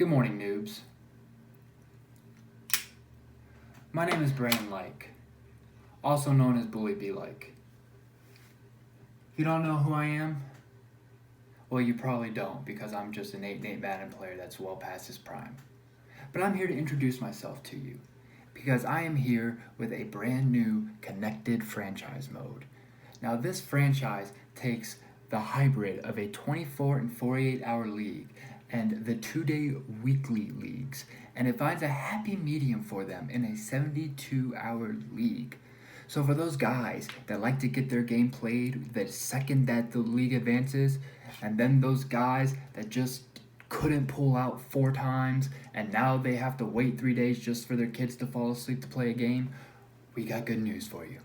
Good morning, noobs. My name is Brandon Like, also known as BOOBIES League. If you don't know who I am, well, you probably don't, because I'm just an 8-8 Madden player that's well past his prime. But I'm here to introduce myself to you, because I am here with a brand new connected franchise mode. Now, this franchise takes the hybrid of a 24 and 48 hour league and the 2-day weekly leagues, and it finds a happy medium for them in a 72-hour league. So for those guys that like to get their game played the second that the league advances, and then those guys that just couldn't pull out 4 times and now they have to wait 3 days just for their kids to fall asleep to play a game, we got good news for you.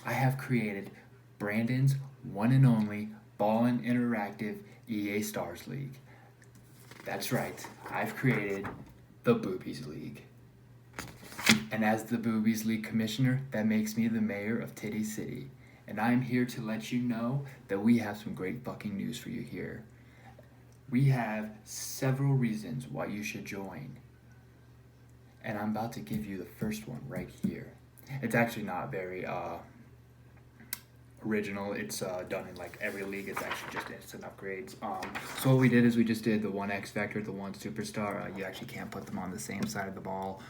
I have created Brandon's one and only Ballin Interactive EA Stars League. That's right, I've created the BOOBIES League. And as the BOOBIES League commissioner, that makes me the mayor of Titty City. And I'm here to let you know that we have some great fucking news for you here. We have several reasons why you should join. And I'm about to give you the first one right here. It's actually not very original. It's done in like every league. It's actually just instant upgrades. So what we did is we just did the one X Factor, the one Superstar. You actually can't put them on the same side of the ball.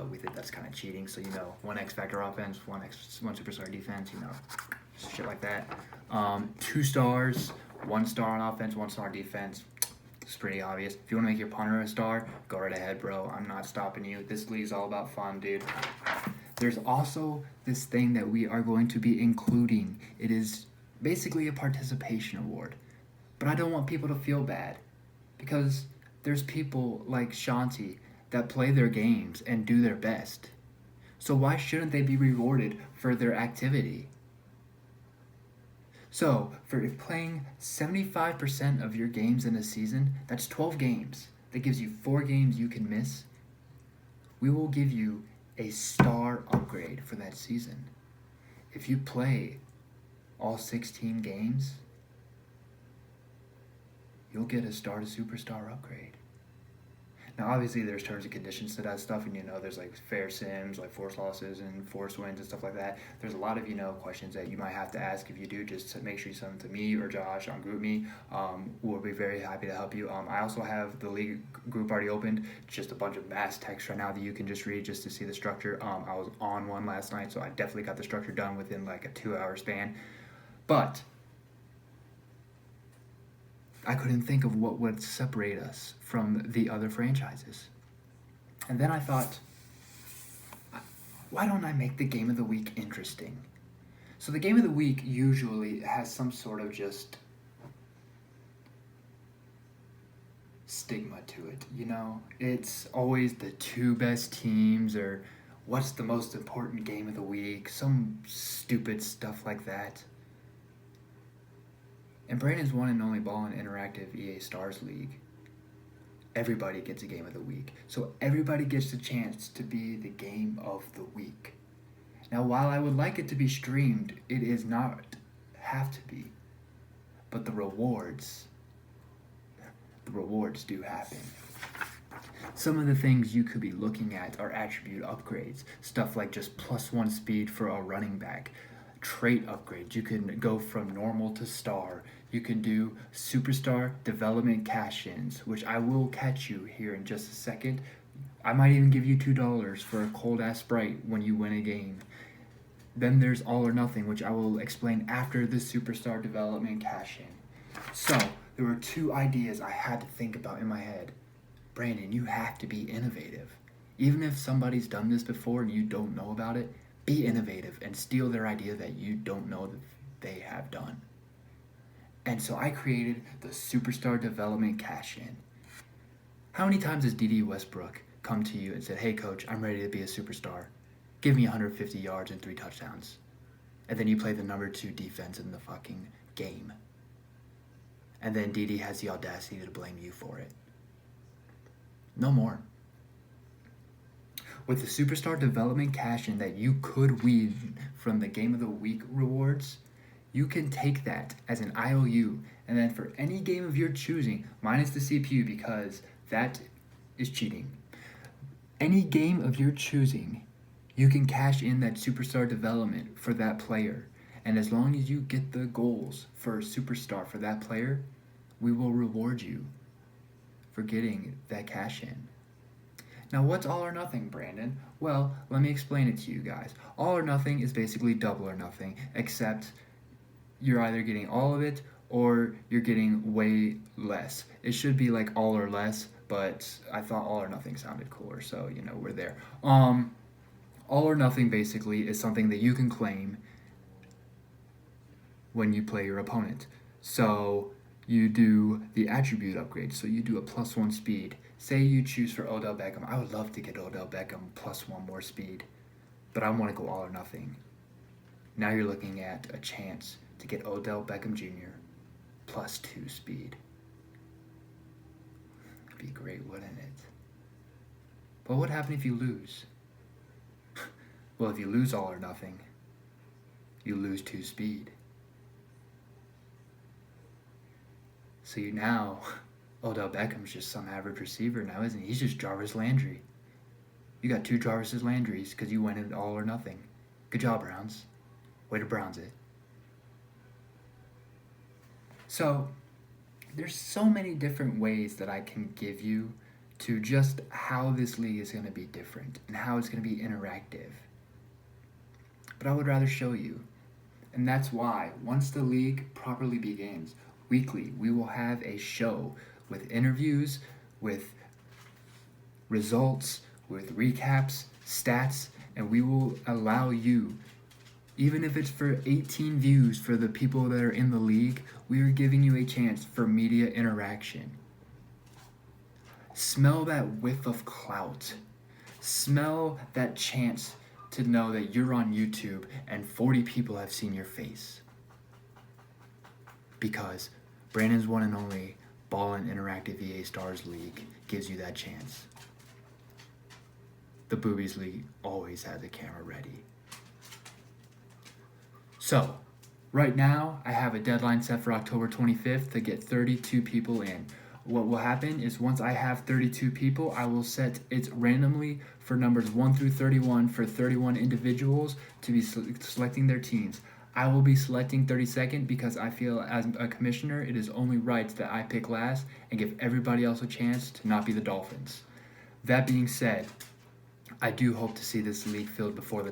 We think that's kind of cheating. So one X Factor offense, one Superstar defense. Shit like that. 2 stars, 1 star on offense, 1 star defense. It's pretty obvious. If you want to make your punter a star, go right ahead, bro. I'm not stopping you. This league's all about fun, dude. There's also this thing that we are going to be including. It is basically a participation award. But I don't want people to feel bad, because there's people like Shanti that play their games and do their best. So why shouldn't they be rewarded for their activity? So, for playing 75% of your games in a season, that's 12 games. That gives you 4 games you can miss. We will give you a star upgrade for that season. If you play all 16 games, you'll get a star to superstar upgrade. Now, obviously, there's terms and conditions to that stuff, and there's like fair sims, like force losses and force wins and stuff like that. There's a lot of questions that you might have to ask. If you do, just to make sure you send them to me or Josh on GroupMe. We'll be very happy to help you. I also have the league group already opened. Just a bunch of mass text right now that you can just read just to see the structure. I was on one last night, so I definitely got the structure done within like a 2-hour span. But I couldn't think of what would separate us from the other franchises. And then I thought, why don't I make the game of the week interesting? So the game of the week usually has some sort of just stigma to it, It's always the 2 best teams, or what's the most important game of the week, some stupid stuff like that. In Brandon's one and only Ballin Interactive EA Stars League, everybody gets a game of the week. So everybody gets the chance to be the game of the week. Now, while I would like it to be streamed, it is not have to be. But the rewards do happen. Some of the things you could be looking at are attribute upgrades. Stuff like just +1 speed for a running back. Trait upgrades. You can go from normal to star. You can do superstar development cash-ins, which I will catch you here in just a second. I might even give you $2 for a cold-ass Sprite when you win a game. Then there's all or nothing, which I will explain after the superstar development cash-in. So, there were 2 ideas I had to think about in my head. Brandon, you have to be innovative. Even if somebody's done this before and you don't know about it, be innovative and steal their idea that you don't know that they have done. And so I created the Superstar Development Cash-In. How many times has D.D. Westbrook come to you and said, "Hey coach, I'm ready to be a superstar. Give me 150 yards and 3 touchdowns." And then you play the number 2 defense in the fucking game. And then D.D. has the audacity to blame you for it. No more. With the Superstar Development Cash-In that you could win from the Game of the Week rewards, you can take that as an IOU, and then for any game of your choosing, minus the CPU because that is cheating. Any game of your choosing, you can cash in that superstar development for that player. And as long as you get the goals for a superstar for that player, we will reward you for getting that cash in. Now, what's all or nothing, Brandon? Well, let me explain it to you guys. All or nothing is basically double or nothing, except you're either getting all of it or you're getting way less. It should be like all or less, but I thought all or nothing sounded cooler, so we're there. All or nothing basically is something that you can claim when you play your opponent. So you do the attribute upgrade. So you do a +1 speed. Say you choose for Odell Beckham. I would love to get Odell Beckham +1 more speed, but I want to go all or nothing. Now you're looking at a chance to get Odell Beckham Jr. +2 speed. It'd be great, wouldn't it? But what would happen if you lose? Well, if you lose all or nothing, you lose 2 speed. So now, Odell Beckham's just some average receiver now, isn't he? He's just Jarvis Landry. You got 2 Jarvis Landrys because you went in all or nothing. Good job, Browns. Way to Browns it. So, there's so many different ways that I can give you to just how this league is going to be different and how it's going to be interactive. But I would rather show you. And that's why, once the league properly begins, weekly, we will have a show with interviews, with results, with recaps, stats, and we will allow you, even if it's for 18 views for the people that are in the league, we are giving you a chance for media interaction. Smell that whiff of clout. Smell that chance to know that you're on YouTube and 40 people have seen your face. Because Brandon's one and only Ballin Interactive EA Stars League gives you that chance. The Boobies League always has a camera ready. So, right now, I have a deadline set for October 25th to get 32 people in. What will happen is once I have 32 people, I will set it randomly for numbers 1 through 31 for 31 individuals to be selecting their teams. I will be selecting 32nd because I feel as a commissioner, it is only right that I pick last and give everybody else a chance to not be the Dolphins. That being said, I do hope to see this league filled before the